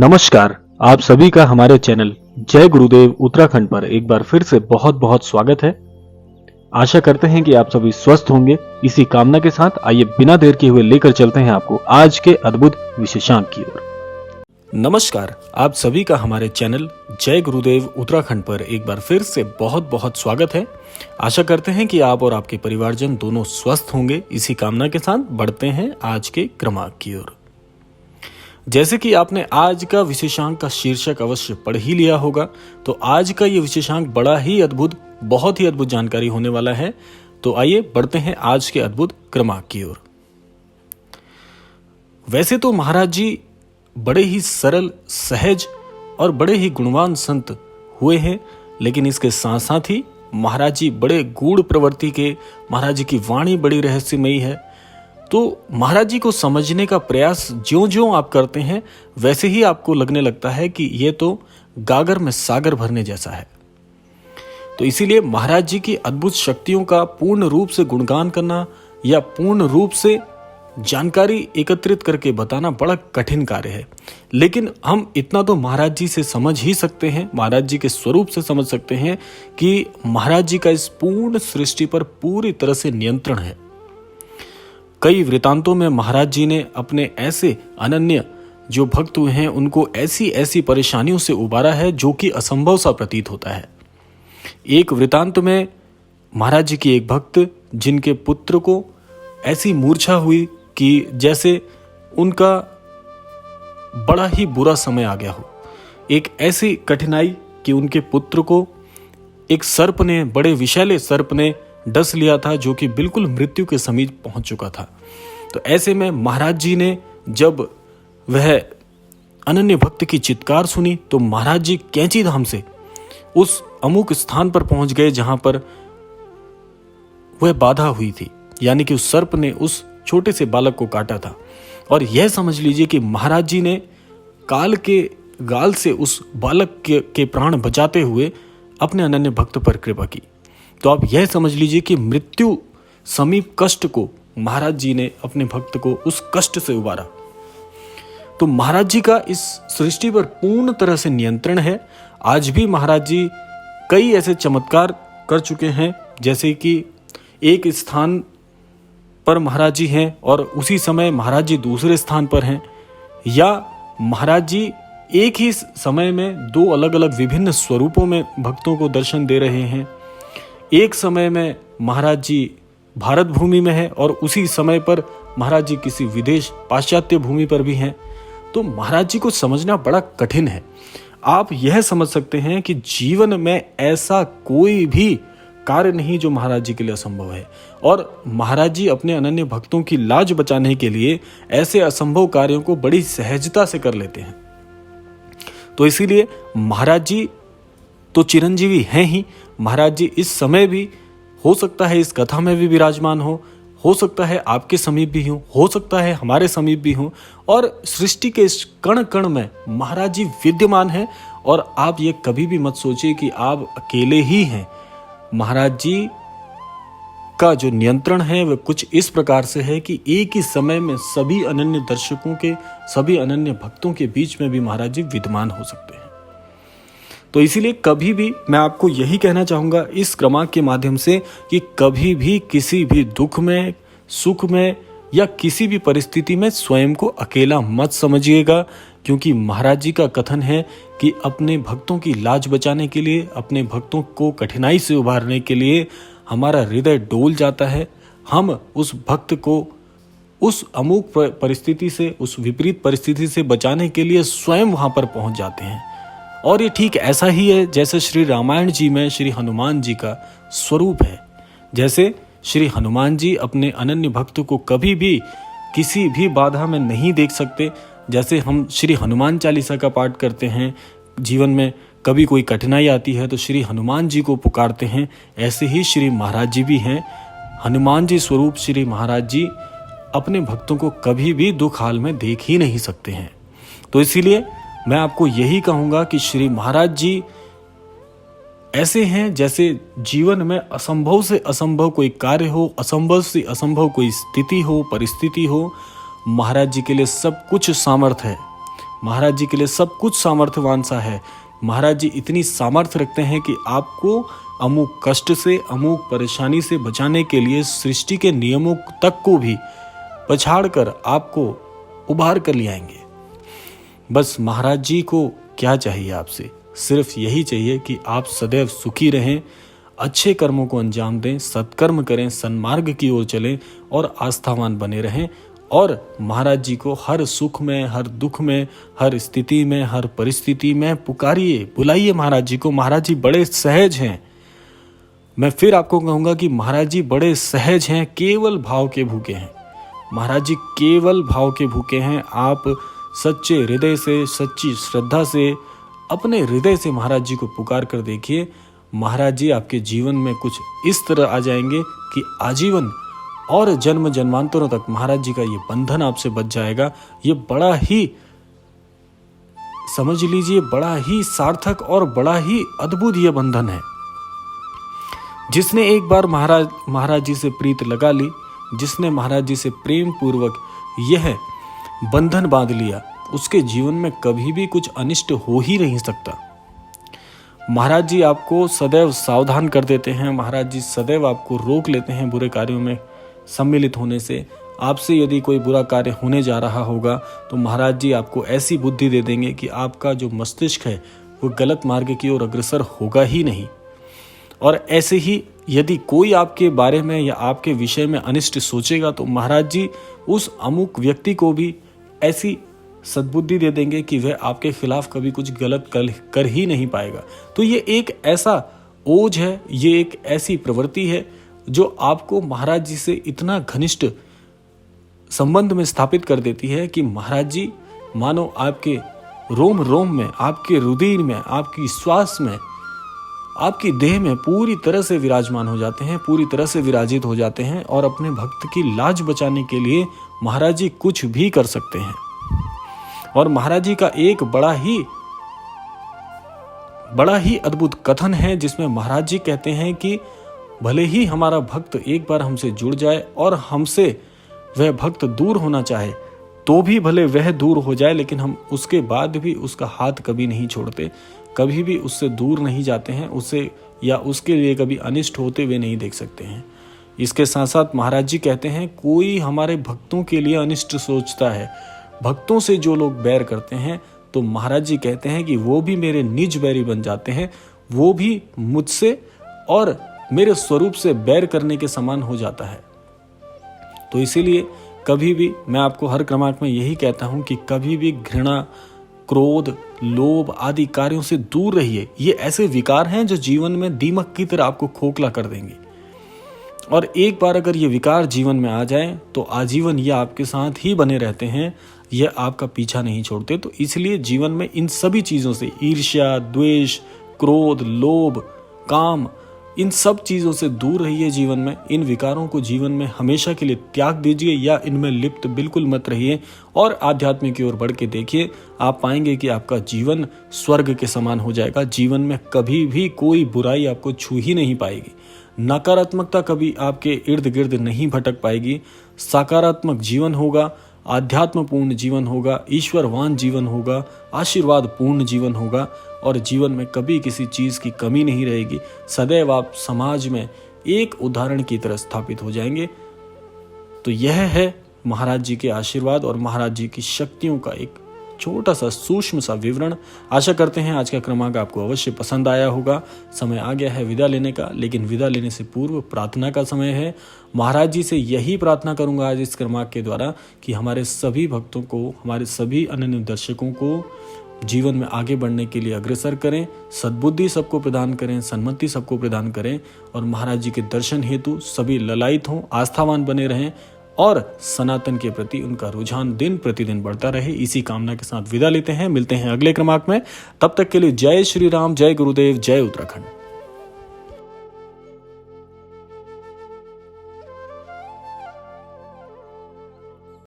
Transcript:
नमस्कार। आप सभी का हमारे चैनल जय गुरुदेव उत्तराखंड पर एक बार फिर से बहुत बहुत स्वागत है। आशा करते हैं कि आप सभी स्वस्थ होंगे। इसी कामना के साथ आइए बिना देर किए हुए लेकर चलते हैं आपको आज के अद्भुत विशेषांक की ओर। नमस्कार, आप सभी का हमारे चैनल जय गुरुदेव उत्तराखंड पर एक बार फिर से बहुत बहुत स्वागत है। आशा करते हैं कि आप और आपके परिवारजन दोनों स्वस्थ होंगे। इसी कामना के साथ बढ़ते हैं आज के क्रमांक की ओर। जैसे कि आपने आज का विशेषांक का शीर्षक अवश्य पढ़ ही लिया होगा, तो आज का ये विशेषांक बड़ा ही अद्भुत, बहुत ही अद्भुत जानकारी होने वाला है। तो आइए बढ़ते हैं आज के अद्भुत क्रमांक की ओर। वैसे तो महाराज जी बड़े ही सरल, सहज और बड़े ही गुणवान संत हुए हैं, लेकिन इसके साथ साथ ही महाराज जी बड़े गूढ़ प्रवृत्ति के, महाराज जी की वाणी बड़ी रहस्यमयी है। तो महाराज जी को समझने का प्रयास ज्यों-ज्यों आप करते हैं, वैसे ही आपको लगने लगता है कि ये तो गागर में सागर भरने जैसा है। तो इसीलिए महाराज जी की अद्भुत शक्तियों का पूर्ण रूप से गुणगान करना या पूर्ण रूप से जानकारी एकत्रित करके बताना बड़ा कठिन कार्य है। लेकिन हम इतना तो महाराज जी से समझ ही सकते हैं, महाराज जी के स्वरूप से समझ सकते हैं कि महाराज जी का इस पूर्ण सृष्टि पर पूरी तरह से नियंत्रण है। कई वृतांतों में महाराज जी ने अपने ऐसे अनन्य जो भक्त हुए हैं उनको ऐसी ऐसी परेशानियों से उबारा है जो कि असंभव सा प्रतीत होता है। एक वृतांत में महाराज जी की एक भक्त, जिनके पुत्र को ऐसी मूर्छा हुई कि जैसे उनका बड़ा ही बुरा समय आ गया हो। एक ऐसी कठिनाई कि उनके पुत्र को एक सर्प ने, बड़े विषैले सर्प ने डस लिया था, जो कि बिल्कुल मृत्यु के समीप पहुंच चुका था। तो ऐसे में महाराज जी ने जब वह अनन्य भक्त की चित्कार सुनी, तो महाराज जी कैंची धाम से उस अमुक स्थान पर पहुंच गए जहां पर वह बाधा हुई थी, यानी कि उस सर्प ने उस छोटे से बालक को काटा था। और यह समझ लीजिए कि महाराज जी ने काल के गाल से उस बालक के प्राण बचाते हुए अपने अनन्य भक्त पर कृपा की। तो आप यह समझ लीजिए कि मृत्यु समीप कष्ट को महाराज जी ने अपने भक्त को उस कष्ट से उबारा। तो महाराज जी का इस सृष्टि पर पूर्ण तरह से नियंत्रण है। आज भी महाराज जी कई ऐसे चमत्कार कर चुके हैं, जैसे कि एक स्थान पर महाराज जी हैं और उसी समय महाराज जी दूसरे स्थान पर हैं, या महाराज जी एक ही समय में दो अलग अलग विभिन्न स्वरूपों में भक्तों को दर्शन दे रहे हैं। एक समय में महाराज जी भारत भूमि में है और उसी समय पर महाराज जी किसी विदेश पाश्चात्य भूमि पर भी हैं। तो महाराज जी को समझना बड़ा कठिन है। आप यह समझ सकते हैं कि जीवन में ऐसा कोई भी कार्य नहीं जो महाराज जी के लिए असंभव है, और महाराज जी अपने अनन्य भक्तों की लाज बचाने के लिए ऐसे असंभव कार्यों को बड़ी सहजता से कर लेते हैं। तो इसीलिए महाराज जी तो चिरंजीवी हैं ही। महाराज जी इस समय भी हो सकता है इस कथा में भी विराजमान हो सकता है आपके समीप भी हो सकता है हमारे समीप भी हो, और सृष्टि के इस कण कण में महाराज जी विद्यमान हैं। और आप ये कभी भी मत सोचिए कि आप अकेले ही हैं। महाराज जी का जो नियंत्रण है वह कुछ इस प्रकार से है कि एक ही समय में सभी अनन्य दर्शकों के, सभी अनन्य भक्तों के बीच में भी महाराज जी विद्यमान हो सकते हैं। तो इसीलिए कभी भी मैं आपको यही कहना चाहूंगा इस क्रमांक के माध्यम से कि कभी भी किसी भी दुख में, सुख में या किसी भी परिस्थिति में स्वयं को अकेला मत समझिएगा, क्योंकि महाराज जी का कथन है कि अपने भक्तों की लाज बचाने के लिए, अपने भक्तों को कठिनाई से उबारने के लिए हमारा हृदय डोल जाता है। हम उस भक्त को उस अमुक परिस्थिति से, उस विपरीत परिस्थिति से बचाने के लिए स्वयं वहां पर पहुंच जाते हैं। और ये ठीक ऐसा ही है जैसे श्री रामायण जी में श्री हनुमान जी का स्वरूप है। जैसे श्री हनुमान जी अपने अनन्य भक्त को कभी भी किसी भी बाधा में नहीं देख सकते। जैसे हम श्री हनुमान चालीसा का पाठ करते हैं, जीवन में कभी कोई कठिनाई आती है तो श्री हनुमान जी को पुकारते हैं, ऐसे ही श्री महाराज जी भी हैं। हनुमान जी स्वरूप श्री महाराज जी अपने भक्तों को कभी भी दुख हाल में देख ही नहीं सकते हैं। तो इसीलिए मैं आपको यही कहूंगा कि श्री महाराज जी ऐसे हैं जैसे जीवन में असंभव से असंभव कोई कार्य हो, असंभव से असंभव कोई स्थिति हो, परिस्थिति हो, महाराज जी के लिए सब कुछ सामर्थ्य है। महाराज जी के लिए सब कुछ सामर्थ्यवान सा है। महाराज जी इतनी सामर्थ्य रखते हैं कि आपको अमुक कष्ट से, अमुक परेशानी से बचाने के लिए सृष्टि के नियमों तक को भी पछाड़ कर आपको उबार कर ले आएंगे। बस महाराज जी को क्या चाहिए आपसे? सिर्फ यही चाहिए कि आप सदैव सुखी रहें, अच्छे कर्मों को अंजाम दें, सत्कर्म करें, सन्मार्ग की ओर चलें और आस्थावान बने रहें। और महाराज जी को हर सुख में, हर दुख में, हर स्थिति में, हर परिस्थिति में पुकारिए, बुलाइए महाराज जी को। महाराज जी बड़े सहज हैं। मैं फिर आपको कहूँगा कि महाराज जी बड़े सहज हैं, केवल भाव के भूखे हैं। महाराज जी केवल भाव के भूखे हैं। आप सच्चे हृदय से, सच्ची श्रद्धा से, अपने हृदय से महाराज जी को पुकार कर देखिए। महाराज जी आपके जीवन में कुछ इस तरह आ जाएंगे कि आजीवन और जन्म जन्मांतरों तक महाराज जी का ये बंधन आपसे बच जाएगा। ये बड़ा ही, समझ लीजिए, बड़ा ही सार्थक और बड़ा ही अद्भुत ये बंधन है। जिसने एक बार महाराज जी से प्रीत लगा ली, जिसने महाराज जी से प्रेम पूर्वक यह बंधन बांध लिया, उसके जीवन में कभी भी कुछ अनिष्ट हो ही नहीं सकता। महाराज जी आपको सदैव सावधान कर देते हैं। महाराज जी सदैव आपको रोक लेते हैं बुरे कार्यों में सम्मिलित होने से। आपसे यदि कोई बुरा कार्य होने जा रहा होगा तो महाराज जी आपको ऐसी बुद्धि दे देंगे कि आपका जो मस्तिष्क है वो गलत मार्ग की ओर अग्रसर होगा ही नहीं। और ऐसे ही यदि कोई आपके बारे में या आपके विषय में अनिष्ट सोचेगा तो महाराज जी उस अमुक व्यक्ति को भी ऐसी सद्बुद्धि दे देंगे कि वह आपके खिलाफ कभी कुछ गलत कर ही नहीं पाएगा। तो ये एक ऐसा ओझ है, ये एक ऐसी प्रवृत्ति है जो आपको महाराज जी से इतना घनिष्ठ संबंध में स्थापित कर देती है कि महाराज जी मानो आपके रोम रोम में, आपके रुधिर में, आपकी श्वास में, आपकी देह में पूरी तरह से विराजमान हो जाते हैं, पूरी तरह से विराजित हो जाते हैं। और अपने भक्त की लाज बचाने के लिए महाराज जी कुछ भी कर सकते हैं। और महाराज जी का एक बड़ा ही अद्भुत कथन है जिसमें महाराज जी कहते हैं कि भले ही हमारा भक्त एक बार हमसे जुड़ जाए और हमसे वह भक्त दूर होना चाहे तो भी भले वह दूर हो जाए, लेकिन हम उसके बाद भी उसका हाथ कभी नहीं छोड़ते, कभी भी उससे दूर नहीं जाते हैं, उसे या उसके लिए कभी अनिष्ट होते हुए नहीं देख सकते हैं। इसके साथ साथ महाराज जी कहते हैं कोई हमारे भक्तों के लिए अनिष्ट सोचता है, भक्तों से जो लोग बैर करते हैं, तो महाराज जी कहते हैं कि वो भी मेरे निज बैरी बन जाते हैं, वो भी मुझसे और मेरे स्वरूप से बैर करने के समान हो जाता है। तो इसीलिए कभी भी मैं आपको हर क्रमांक में यही कहता हूं कि कभी भी घृणा, क्रोध, लोभ आदि कार्यों से दूर रहिए। ये ऐसे विकार हैं जो जीवन में दीमक की तरह आपको खोखला कर देंगे। और एक बार अगर ये विकार जीवन में आ जाए तो आजीवन ये आपके साथ ही बने रहते हैं, ये आपका पीछा नहीं छोड़ते। तो इसलिए जीवन में इन सभी चीज़ों से, ईर्ष्या, द्वेष, क्रोध, लोभ, काम, इन सब चीज़ों से दूर रहिए। जीवन में इन विकारों को जीवन में हमेशा के लिए त्याग दीजिए या इनमें लिप्त बिल्कुल मत रहिए और आध्यात्म की ओर बढ़ के देखिए। आप पाएंगे कि आपका जीवन स्वर्ग के समान हो जाएगा। जीवन में कभी भी कोई बुराई आपको छू ही नहीं पाएगी, नकारात्मकता कभी आपके इर्द गिर्द नहीं भटक पाएगी। सकारात्मक जीवन होगा, आध्यात्मपूर्ण जीवन होगा, ईश्वरवान जीवन होगा, आशीर्वाद पूर्ण जीवन होगा और जीवन में कभी किसी चीज़ की कमी नहीं रहेगी। सदैव आप समाज में एक उदाहरण की तरह स्थापित हो जाएंगे। तो यह है महाराज जी के आशीर्वाद और महाराज जी की शक्तियों का एक छोटा सा सूक्ष्म सा विवरण। आशा करते हैं आज का क्रमांक आपको अवश्य पसंद आया होगा। समय आ गया है विदा लेने का, लेकिन विदा लेने से पूर्व प्रार्थना का समय है। महाराज जी से यही प्रार्थना करूंगा आज इस क्रमांक के द्वारा कि हमारे सभी भक्तों को, हमारे सभी अनन्य दर्शकों को जीवन में आगे बढ़ने के लिए अग्रसर करें, सद्बुद्धि सबको प्रदान करें, सन्मति सबको प्रदान करें और महाराज जी के दर्शन हेतु सभी ललायित हों, आस्थावान बने रहें और सनातन के प्रति उनका रुझान दिन प्रतिदिन बढ़ता रहे। इसी कामना के साथ विदा लेते हैं। मिलते हैं अगले क्रमांक में। तब तक के लिए जय श्री राम, जय गुरुदेव, जय उत्तराखंड।